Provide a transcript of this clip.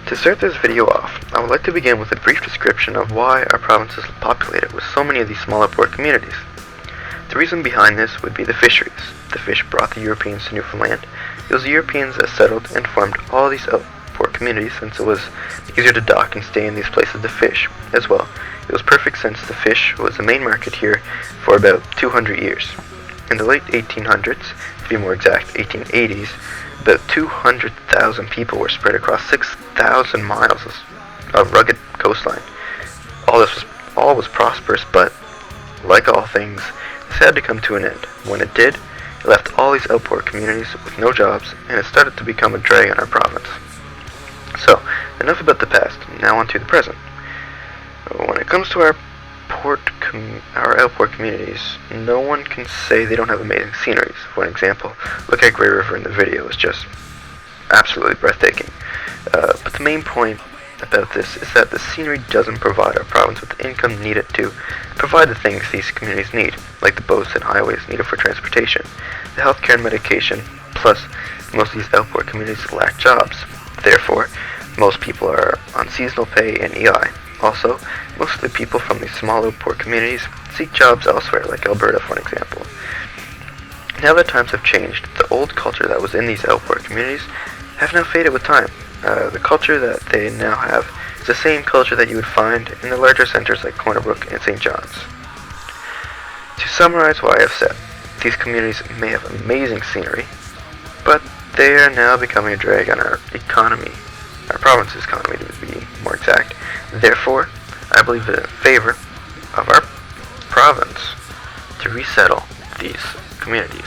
To start this video off, I would like to begin with a brief description of why our province is populated with so many of these small outboard communities. The reason behind this would be the fisheries. The fish brought the Europeans to Newfoundland. It was the Europeans that settled and formed all these outboard communities since it was easier to dock and stay in these places to fish. As well, it was perfect since the fish was the main market here for about 200 years. In the late 1800s, to be more exact, 1880s, about 200,000 people were spread across 6,000 miles of rugged coastline. All was prosperous, but like all things, this had to come to an end. When it did, it left all these outboard communities with no jobs, and it started to become a drag on our province. So, enough about the past, now on to the present. When it comes to our outboard communities, no one can say they don't have amazing sceneries. For an example, look at Grey River in the video. It's just absolutely breathtaking. But the main point about this is that the scenery doesn't provide our province with the income needed to provide the things these communities need, like the boats and highways needed for transportation, the healthcare and medication, plus most of these outboard communities lack jobs. Therefore, most people are on seasonal pay and EI. Also, most of the people from these small outboard communities seek jobs elsewhere, like Alberta for an example. Now that times have changed, the old culture that was in these outboard communities have now faded with time. The culture that they now have is the same culture that you would find in the larger centers like Corner Brook and St. John's. To summarize what I have said, these communities may have amazing scenery, but they are now becoming a drag on our economy, our province's economy to be more exact. Therefore, I believe it in favor of our province to resettle these communities.